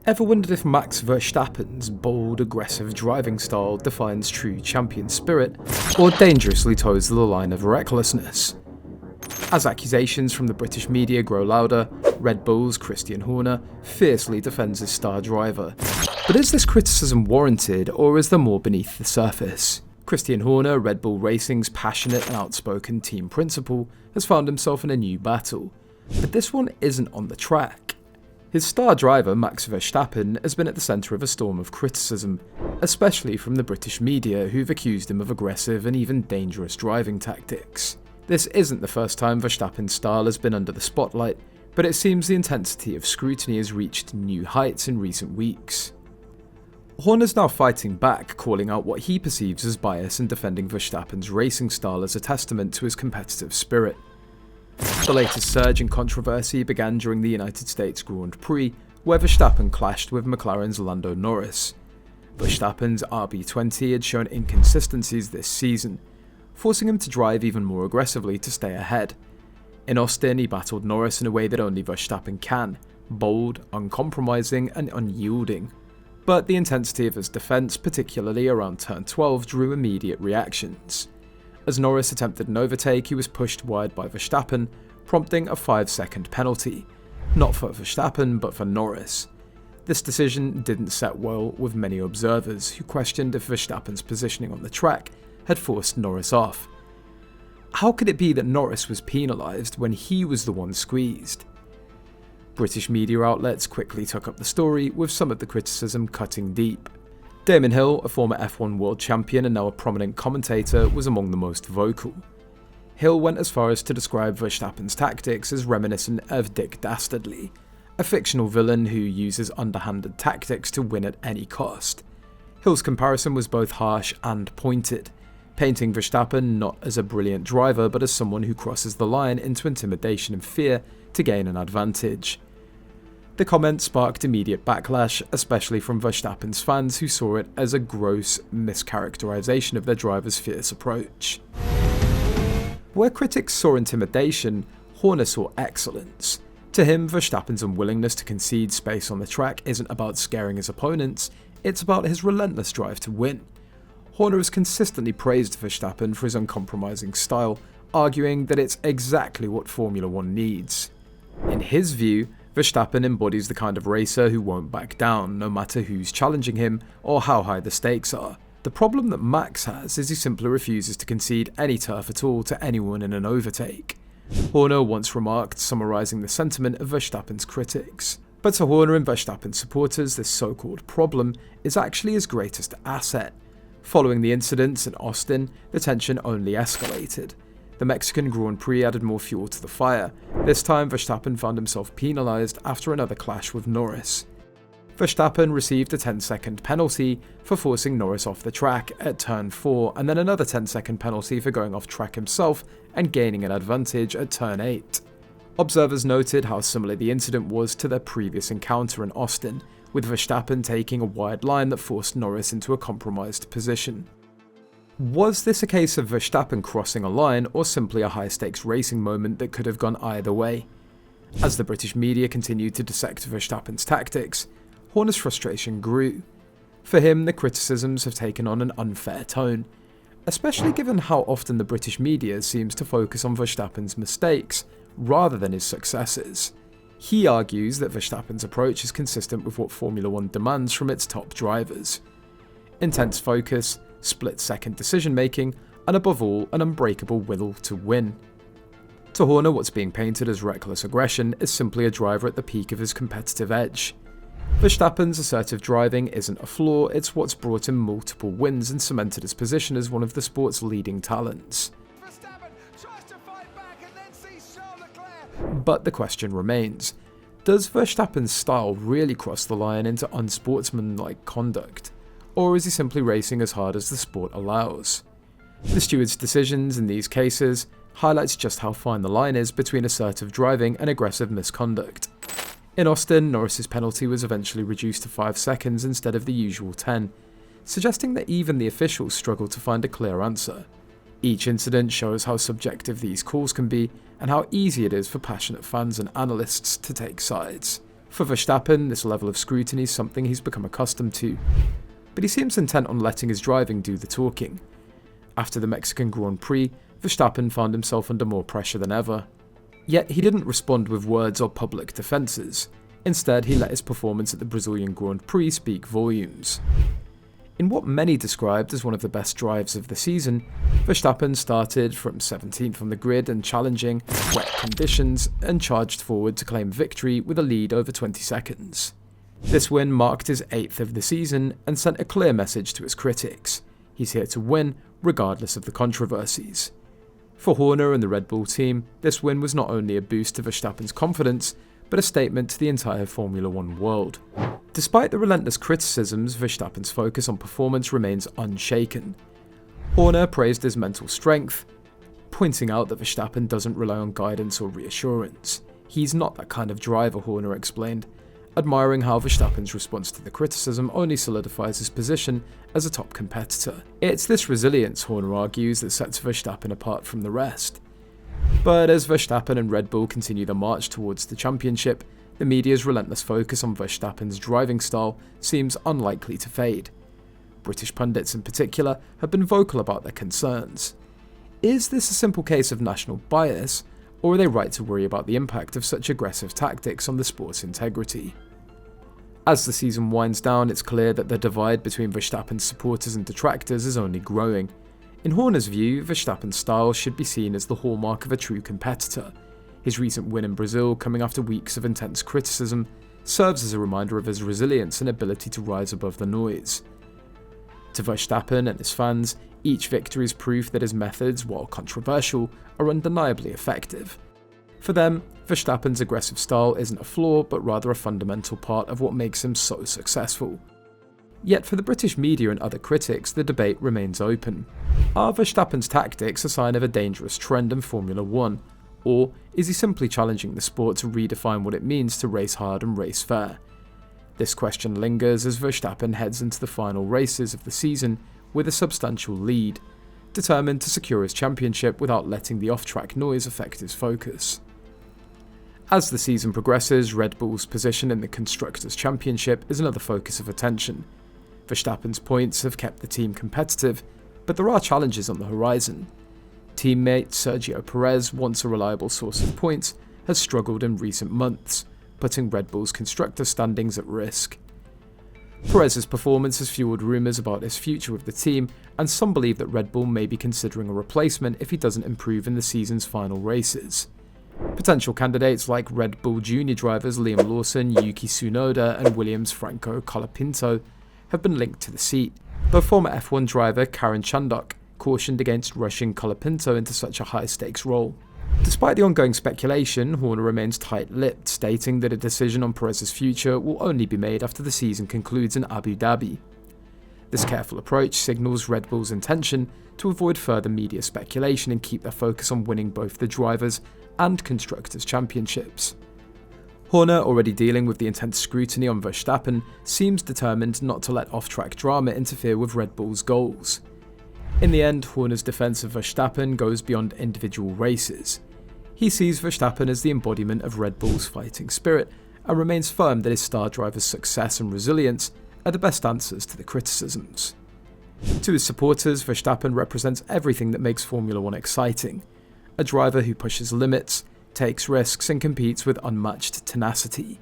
Ever wondered if Max Verstappen's bold, aggressive driving style defines true champion spirit, or dangerously toes the line of recklessness? As accusations from the British media grow louder, Red Bull's Christian Horner fiercely defends his star driver. But is this criticism warranted, or is there more beneath the surface? Christian Horner, Red Bull Racing's passionate and outspoken team principal, has found himself in a new battle. But this one isn't on the track. His star driver, Max Verstappen, has been at the centre of a storm of criticism, especially from the British media, who've accused him of aggressive and even dangerous driving tactics. This isn't the first time Verstappen's style has been under the spotlight, but it seems the intensity of scrutiny has reached new heights in recent weeks. Horner's now fighting back, calling out what he perceives as bias and defending Verstappen's racing style as a testament to his competitive spirit. The latest surge in controversy began during the United States Grand Prix, where Verstappen clashed with McLaren's Lando Norris. Verstappen's RB20 had shown inconsistencies this season, forcing him to drive even more aggressively to stay ahead. In Austin, he battled Norris in a way that only Verstappen can, bold, uncompromising and unyielding. But the intensity of his defence, particularly around turn 12, drew immediate reactions. As Norris attempted an overtake, he was pushed wide by Verstappen, prompting a 5-second penalty, not for Verstappen but for Norris. This decision didn't set well with many observers, who questioned if Verstappen's positioning on the track had forced Norris off. How could it be that Norris was penalised when he was the one squeezed? British media outlets quickly took up the story, with some of the criticism cutting deep. Damon Hill, a former F1 world champion and now a prominent commentator, was among the most vocal. Hill went as far as to describe Verstappen's tactics as reminiscent of Dick Dastardly, a fictional villain who uses underhanded tactics to win at any cost. Hill's comparison was both harsh and pointed, painting Verstappen not as a brilliant driver but as someone who crosses the line into intimidation and fear to gain an advantage. The comment sparked immediate backlash, especially from Verstappen's fans who saw it as a gross mischaracterization of their driver's fierce approach. Where critics saw intimidation, Horner saw excellence. To him, Verstappen's unwillingness to concede space on the track isn't about scaring his opponents, it's about his relentless drive to win. Horner has consistently praised Verstappen for his uncompromising style, arguing that it's exactly what Formula One needs. In his view, Verstappen embodies the kind of racer who won't back down, no matter who's challenging him or how high the stakes are. The problem that Max has is he simply refuses to concede any turf at all to anyone in an overtake. Horner once remarked, summarising the sentiment of Verstappen's critics. But to Horner and Verstappen's supporters, this so-called problem is actually his greatest asset. Following the incidents in Austin, the tension only escalated. The Mexican Grand Prix added more fuel to the fire. This time, Verstappen found himself penalised after another clash with Norris. Verstappen received a 10-second penalty for forcing Norris off the track at turn 4, and then another 10-second penalty for going off track himself and gaining an advantage at turn 8. Observers noted how similar the incident was to their previous encounter in Austin, with Verstappen taking a wide line that forced Norris into a compromised position. Was this a case of Verstappen crossing a line, or simply a high-stakes racing moment that could have gone either way? As the British media continued to dissect Verstappen's tactics, Horner's frustration grew. For him, the criticisms have taken on an unfair tone, especially given how often the British media seems to focus on Verstappen's mistakes rather than his successes. He argues that Verstappen's approach is consistent with what Formula One demands from its top drivers: intense focus, split-second decision-making, and above all, an unbreakable will to win. To Horner, what's being painted as reckless aggression is simply a driver at the peak of his competitive edge. Verstappen's assertive driving isn't a flaw, it's what's brought him multiple wins and cemented his position as one of the sport's leading talents. But the question remains, does Verstappen's style really cross the line into unsportsmanlike conduct? Or is he simply racing as hard as the sport allows? The steward's decisions in these cases highlights just how fine the line is between assertive driving and aggressive misconduct. In Austin, Norris's penalty was eventually reduced to 5 seconds instead of the usual 10, suggesting that even the officials struggled to find a clear answer. Each incident shows how subjective these calls can be and how easy it is for passionate fans and analysts to take sides. For Verstappen, this level of scrutiny is something he's become accustomed to, but he seems intent on letting his driving do the talking. After the Mexican Grand Prix, Verstappen found himself under more pressure than ever. Yet he didn't respond with words or public defences. Instead, he let his performance at the Brazilian Grand Prix speak volumes. In what many described as one of the best drives of the season, Verstappen started from 17th on the grid and challenging wet conditions and charged forward to claim victory with a lead over 20 seconds. This win marked his 8th of the season and sent a clear message to his critics. He's here to win, regardless of the controversies. For Horner and the Red Bull team, this win was not only a boost to Verstappen's confidence, but a statement to the entire Formula One world. Despite the relentless criticisms, Verstappen's focus on performance remains unshaken. Horner praised his mental strength, pointing out that Verstappen doesn't rely on guidance or reassurance. He's not that kind of driver, Horner explained, admiring how Verstappen's response to the criticism only solidifies his position as a top competitor. It's this resilience, Horner argues, that sets Verstappen apart from the rest. But as Verstappen and Red Bull continue the march towards the championship, the media's relentless focus on Verstappen's driving style seems unlikely to fade. British pundits in particular have been vocal about their concerns. Is this a simple case of national bias, or are they right to worry about the impact of such aggressive tactics on the sport's integrity? As the season winds down, it's clear that the divide between Verstappen's supporters and detractors is only growing. In Horner's view, Verstappen's style should be seen as the hallmark of a true competitor. His recent win in Brazil, coming after weeks of intense criticism, serves as a reminder of his resilience and ability to rise above the noise. To Verstappen and his fans, each victory is proof that his methods, while controversial, are undeniably effective. For them, Verstappen's aggressive style isn't a flaw, but rather a fundamental part of what makes him so successful. Yet for the British media and other critics, the debate remains open. Are Verstappen's tactics a sign of a dangerous trend in Formula One, or is he simply challenging the sport to redefine what it means to race hard and race fair? This question lingers as Verstappen heads into the final races of the season with a substantial lead, determined to secure his championship without letting the off-track noise affect his focus. As the season progresses, Red Bull's position in the Constructors' Championship is another focus of attention. Verstappen's points have kept the team competitive, but there are challenges on the horizon. Teammate Sergio Perez, once a reliable source of points, has struggled in recent months, putting Red Bull's constructor standings at risk. Perez's performance has fueled rumours about his future with the team, and some believe that Red Bull may be considering a replacement if he doesn't improve in the season's final races. Potential candidates like Red Bull Junior drivers Liam Lawson, Yuki Tsunoda and Williams' Franco Colapinto have been linked to the seat, though former F1 driver Karen Chandok cautioned against rushing Colapinto into such a high-stakes role. Despite the ongoing speculation, Horner remains tight-lipped, stating that a decision on Perez's future will only be made after the season concludes in Abu Dhabi. This careful approach signals Red Bull's intention to avoid further media speculation and keep their focus on winning both the Drivers' and Constructors' Championships. Horner, already dealing with the intense scrutiny on Verstappen, seems determined not to let off-track drama interfere with Red Bull's goals. In the end, Horner's defense of Verstappen goes beyond individual races. He sees Verstappen as the embodiment of Red Bull's fighting spirit and remains firm that his star driver's success and resilience are the best answers to the criticisms. To his supporters, Verstappen represents everything that makes Formula One exciting: a driver who pushes limits, takes risks and competes with unmatched tenacity.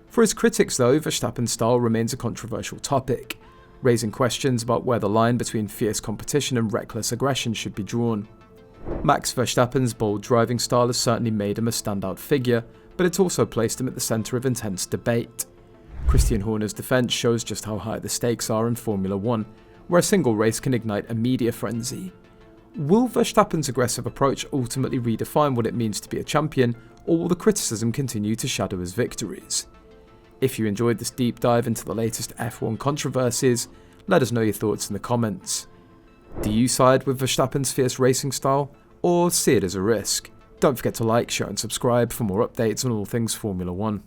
For his critics though, Verstappen's style remains a controversial topic, raising questions about where the line between fierce competition and reckless aggression should be drawn. Max Verstappen's bold driving style has certainly made him a standout figure, but it's also placed him at the centre of intense debate. Christian Horner's defence shows just how high the stakes are in Formula One, where a single race can ignite a media frenzy. Will Verstappen's aggressive approach ultimately redefine what it means to be a champion, or will the criticism continue to shadow his victories? If you enjoyed this deep dive into the latest F1 controversies, let us know your thoughts in the comments. Do you side with Verstappen's fierce racing style, or see it as a risk? Don't forget to like, share and subscribe for more updates on all things Formula One.